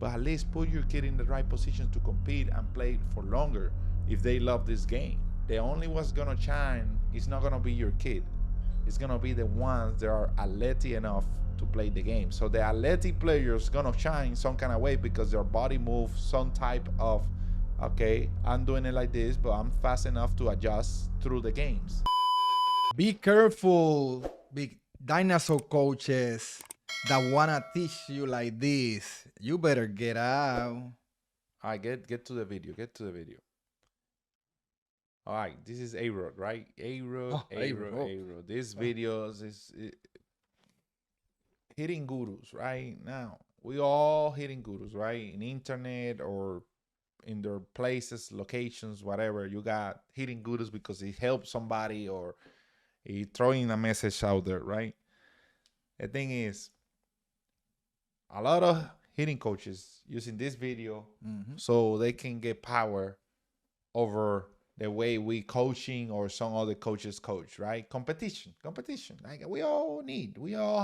but at least put your kid in the right position to compete and play for longer if they love this game. The only one's gonna shine is not gonna be your kid. It's gonna be the ones that are athletic enough to play the game. So the athletic players gonna shine some kind of way because their body moves some type of, okay, I'm doing it like this, but I'm fast enough to adjust through the games. Be careful, big dinosaur coaches that wanna teach you like this. You better get out. All right, get to the video. Get to the video. All right, this is A-Rod, right? A-Rod, Oh, A-Rod, A-Rod, oh. A-Rod. This videos is hitting gurus right now. We all hitting gurus, right? In internet or in their places, locations, whatever. You got hitting gurus because it helps somebody or he throwing a message out there, right? The thing is, a lot of hitting coaches using this video so they can get power over the way we coaching or some other coaches coach, right? Competition. Like we all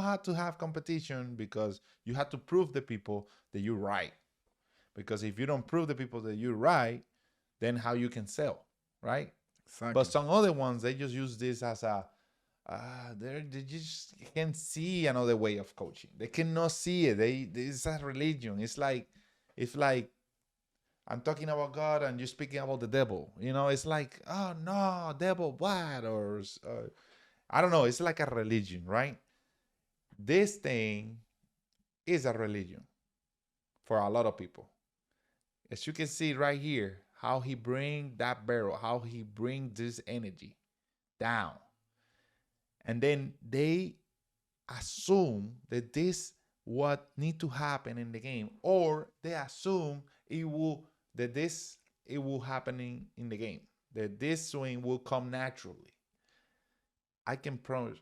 have to have competition because you have to prove the people that you're right. Because if you don't prove the people that you're right, then how you can sell, right? Exactly. But some other ones, they just use this as a, they just can't see another way of coaching. They cannot see it. It's a religion. It's like I'm talking about God and you're speaking about the devil. You know, it's like, oh no, devil, what? Or I don't know. It's like a religion, right? This thing is a religion for a lot of people. As you can see right here, how he bring that barrel, how he bring this energy down. And then they assume that this what need to happen in the game, or they assume it will happen in the game, that this swing will come naturally. I can promise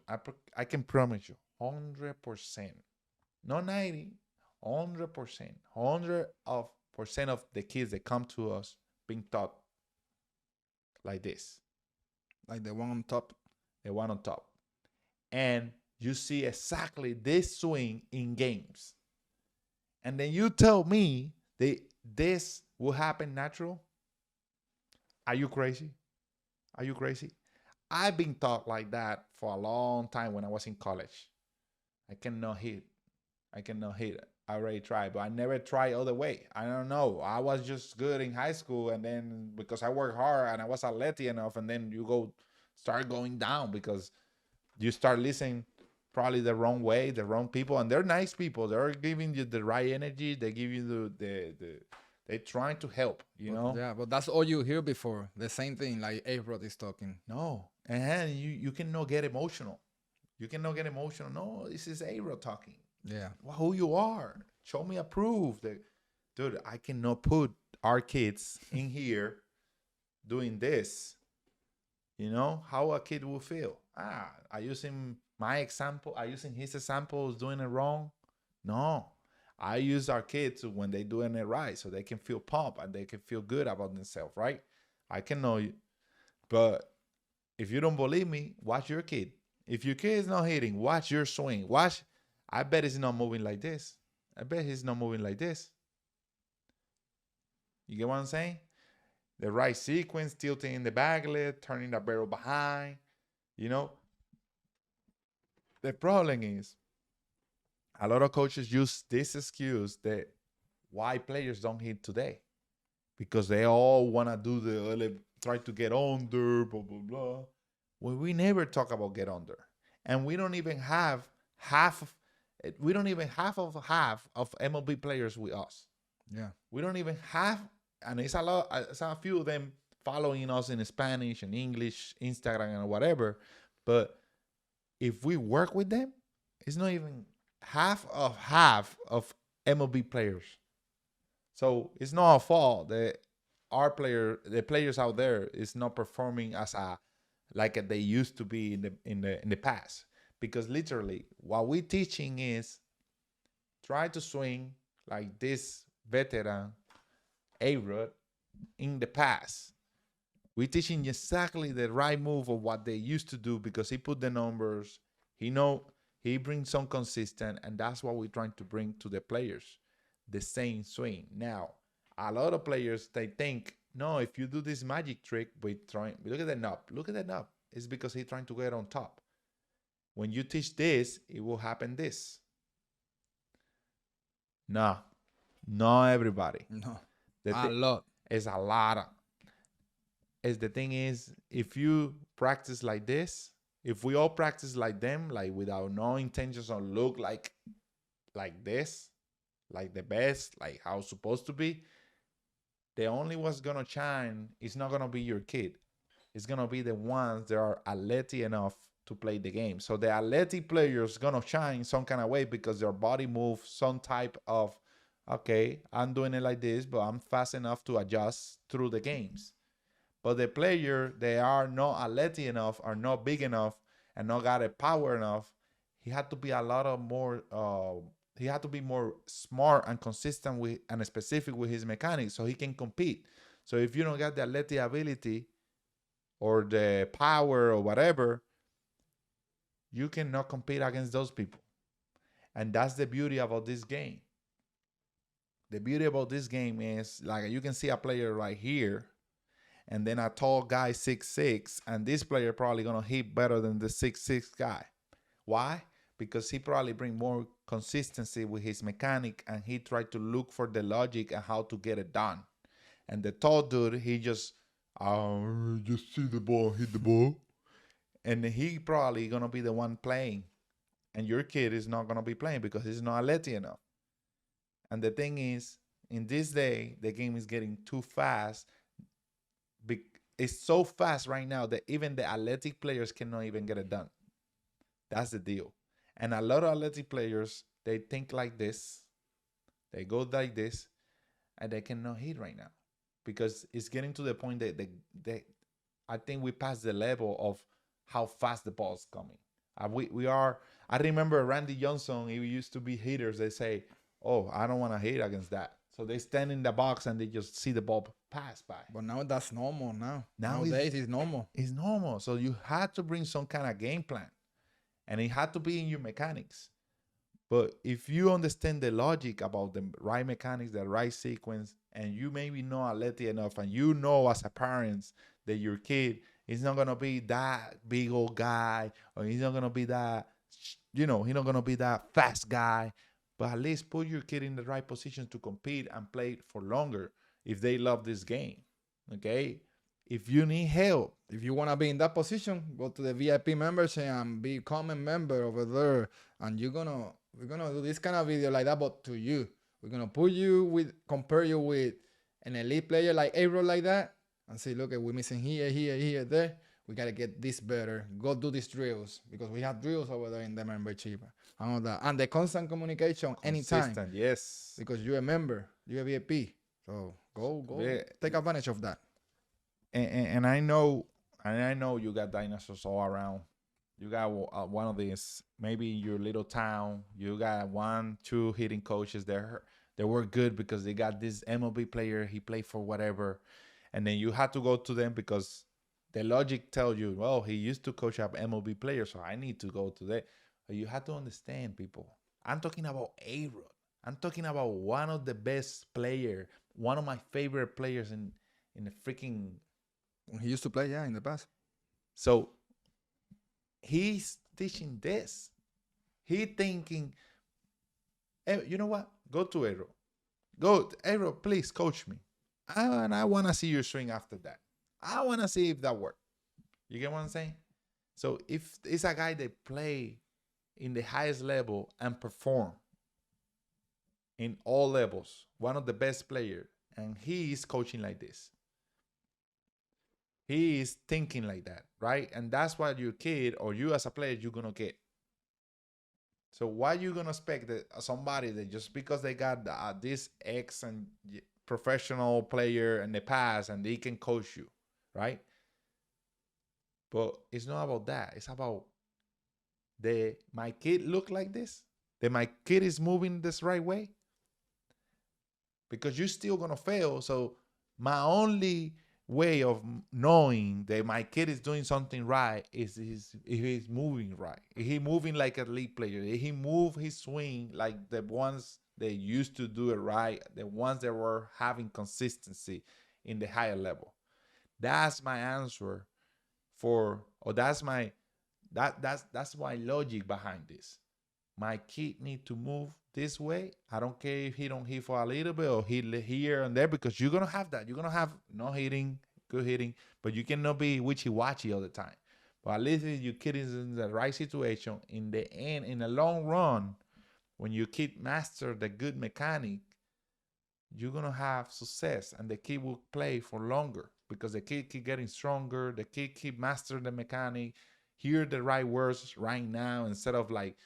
you 100%, not 90, 100%, 100% of the kids that come to us being taught like this, Like the one on top. the one on top. And you see exactly this swing in games. And then you tell me that this will happen natural? Are you crazy? Are you crazy? I've been taught like that for a long time when I was in college. I cannot hit. I already tried, but I never tried other way. I don't know. I was just good in high school, and then because I worked hard and I was athletic enough, and then you start going down because you start listening probably the wrong way, the wrong people, and they're nice people. They're giving you the right energy. They give you they're trying to help, you know? Yeah, but that's all you hear before. The same thing like A-Rod is talking. No. And you cannot get emotional. You cannot get emotional. No, this is A-Rod talking. Yeah. Well, who you are. Show me a proof that, dude, I cannot put our kids in here doing this. You know how a kid will feel. I using my example. I using his examples doing it wrong. No, I use our kids when they doing it right, so they can feel pumped and they can feel good about themselves, right? I can know you, but if you don't believe me, watch your kid. If your kid is not hitting, watch your swing. Watch. I bet he's not moving like this. I bet he's not moving like this. You get what I'm saying? The right sequence, tilting in the backlit, turning the barrel behind. You know, the problem is a lot of coaches use this excuse that why players don't hit today because they all want to do try to get under, blah, blah, blah. Well, we never talk about get under. And we don't even have half of MLB players with us. Yeah. We don't even have, and it's a few of them following us in Spanish and English, Instagram and whatever. But if we work with them, it's not even half of MLB players. So it's not our fault that the players out there is not performing like they used to be in the past. Because literally what we're teaching is try to swing like this veteran A-Rod in the past. We're teaching exactly the right move of what they used to do because he put the numbers. He brings some consistent, and that's what we're trying to bring to the players. the same swing. Now, a lot of players, they think, no, if you do this magic trick with trying, look at the knob, look at the knob. It's because he's trying to get on top. When you teach this, it will happen this. No, not everybody. No, The a lot. It's a lot of. Is the thing is, if you practice like this, if we all practice like them, like without no intentions on look like this, like the best, like how it's supposed to be, the only one's gonna shine is not gonna be your kid. It's gonna be the ones that are athletic enough to play the game. So the athletic players gonna shine some kind of way because their body moves some type of, okay, I'm doing it like this, but I'm fast enough to adjust through the games. But the player, they are not athletic enough, are not big enough, and not got a power enough. He had to be a lot of more. He had to be more smart and consistent with and specific with his mechanics so he can compete. So if you don't get the athletic ability or the power or whatever, you cannot compete against those people. And that's the beauty about this game. The beauty about this game is like you can see a player right here and then a tall guy 6'6", and this player probably gonna hit better than the 6'6" guy. Why? Because he probably bring more consistency with his mechanic and he tried to look for the logic and how to get it done. And the tall dude, he just see the ball, hit the ball. And he probably gonna be the one playing. And your kid is not gonna be playing because he's not athletic enough. And the thing is, in this day, the game is getting too fast. It's so fast right now that even the athletic players cannot even get it done. That's the deal. And a lot of athletic players, they think like this, they go like this, and they cannot hit right now because it's getting to the point that I think we passed the level of how fast the ball's coming. We are. I remember Randy Johnson. He used to be hitters. They say, "Oh, I don't want to hit against that." So they stand in the box and they just see the ball pass by. But now that's normal now. Now Nowadays it's normal. It's normal. So you had to bring some kind of game plan. And it had to be in your mechanics. But if you understand the logic about the right mechanics, the right sequence, and you maybe not athletic enough, and you know as a parent that your kid is not gonna be that big old guy, or he's not gonna be that, he's not gonna be that fast guy. But at least put your kid in the right position to compete and play for longer if they love this game. Okay? If you need help, if you want to be in that position, go to the VIP membership and become a member over there. And we're gonna do this kind of video like that, but to you. We're gonna compare you with an elite player like A-Rod like that, and say, look, we're missing here, there. We gotta get this better. Go do these drills because we have drills over there in the membership and all that. And the constant communication anytime. Yes. Because you're a member, you're a VIP. So go take advantage of that. And I know you got dinosaurs all around. You got one of these, maybe in your little town. You got 1, 2 hitting coaches there. They were good because they got this MLB player. He played for whatever, and then you had to go to them because the logic tells you, well, he used to coach up MLB players, so I need to go to that. But you have to understand, people. I'm talking about A-Rod. I'm talking about one of the best players, one of my favorite players in the freaking. He used to play, in the past. So he's teaching this. He thinking, hey, you know what? Go to A-Rod. Go, A-Rod, please coach me. And I want to see your swing after that. I want to see if that worked. You get what I'm saying? So if it's a guy that play in the highest level and perform in all levels, one of the best players, and he is coaching like this. He is thinking like that, right? And that's what your kid or you as a player, you're going to get. So why you going to expect that somebody that just because they got this ex and professional player in the past and they can coach you, right? But it's not about that. It's about my kid look like this? That my kid is moving this right way? Because you're still going to fail. So my only way of knowing that my kid is doing something right is if he's moving right. If he moving like a league player. If he move his swing like the ones they used to do it right, the ones that were having consistency in the higher level. That's my answer for, or that's my that's my logic behind this. My kid need to move this way. I don't care if he don't hit for a little bit or hit here and there, because you're gonna have that. You're gonna have no hitting, good hitting, but you cannot be wishy-washy all the time. But at least if your kid is in the right situation, in the end, in the long run, when your kid master the good mechanic, you're gonna have success, and the kid will play for longer because the kid keep getting stronger. The kid keep master the mechanic, hear the right words right now, instead of like,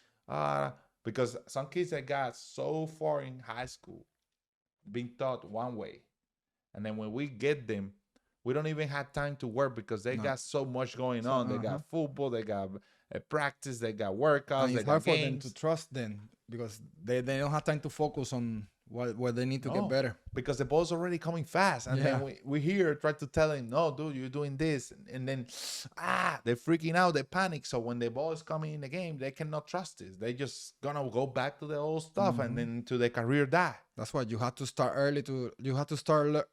because some kids that got so far in high school being taught one way, and then when we get them, we don't even have time to work because they No. got so much going on. They got football, they got practice, they got And workouts, they it's got hard for them games. to trust them because they don't have time to focus on where they need to get better. Because the ball's already coming fast, and then we here try to tell him, no, dude, you're doing this, and then they're freaking out, they panic. So when the ball is coming in the game, they cannot trust this. They just gonna go back to the old stuff, and then to the career die. That's why you have to start early.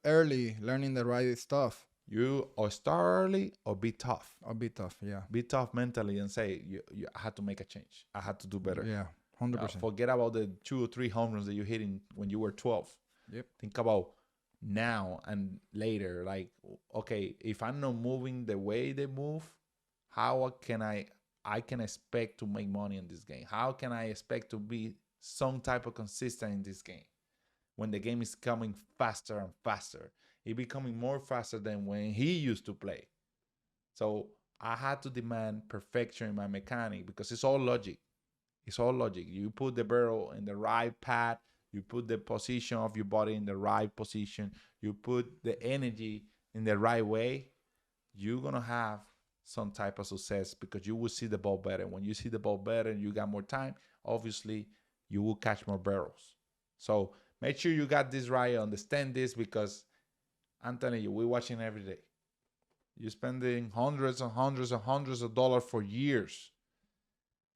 Early learning the right stuff. You or start early or be tough. Or be tough, yeah. Be tough mentally and say, I had to make a change. I had to do better. Yeah, 100%. Forget about the 2 or 3 home runs that you're hitting when you were 12. Yep. Think about now and later. Like, okay, if I'm not moving the way they move, how can I can expect to make money in this game? How can I expect to be some type of consistent in this game when the game is coming faster and faster? It becoming more faster than when he used to play. So I had to demand perfection in my mechanic because it's all logic. It's all logic. You put the barrel in the right pad. You put the position of your body in the right position. You put the energy in the right way. You're going to have some type of success because you will see the ball better. When you see the ball better and you got more time, obviously you will catch more barrels. So make sure you got this right. Understand this, because I'm telling you, we're watching every day. You're spending hundreds and hundreds and hundreds of dollars for years.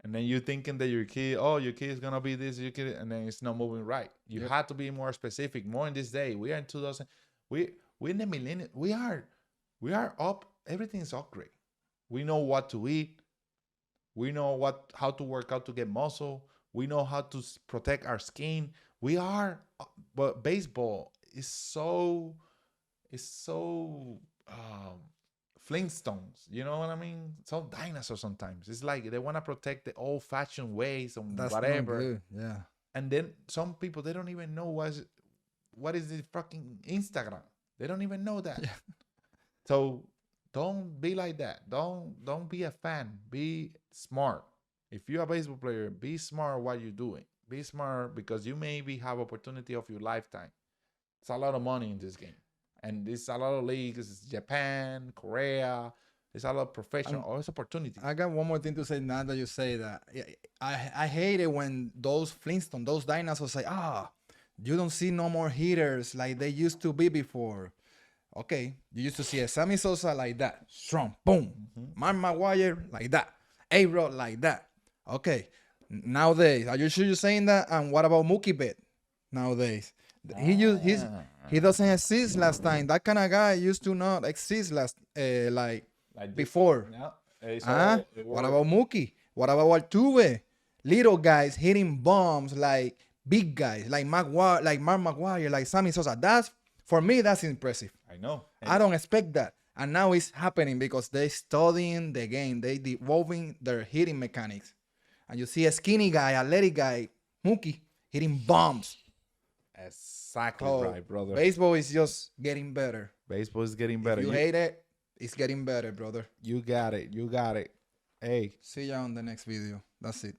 And then you're thinking that your kid is going to be this, your kid, and then it's not moving right. You have to be more specific, more in this day. We are in 2000. We're in the millennium. We are up. Everything's upgrade. We know what to eat. We know how to work out to get muscle. We know how to protect our skin. But baseball is so Flintstones, you know what I mean? So dinosaurs sometimes. It's like they want to protect the old-fashioned ways and That's whatever. not good. Yeah. And then some people, they don't even know what is the fucking Instagram. They don't even know that. Yeah. So don't be like that. Don't be a fan. Be smart. If you're a baseball player, be smart what you're doing. Be smart because you maybe have opportunity of your lifetime. It's a lot of money in this game. And there's a lot of leagues. It's Japan, Korea. There's a lot of professional. It's opportunity. I got one more thing to say now that you say that. I hate it when those Flintstones, those dinosaurs say, you don't see no more hitters like they used to be before. Okay, you used to see a Sammy Sosa like that. Strong, boom. Mark McGwire like that. A-Rod like that. Okay, nowadays, are you sure you're saying that? And what about Mookie Betts nowadays? He doesn't exist last time. That kind of guy used to not exist like before. Yeah. What about Mookie? What about Altuve? Little guys hitting bombs like big guys, like Mark McGwire, like Sammy Sosa. For me, that's impressive. I know. I don't expect that. And now it's happening because they're studying the game. They evolving their hitting mechanics. And you see a skinny guy, athletic guy, Mookie, hitting bombs. Exactly right, brother. Baseball is just getting better. Baseball is getting better. If you hate it, it's getting better, brother. You got it. You got it. Hey. See ya on the next video. That's it.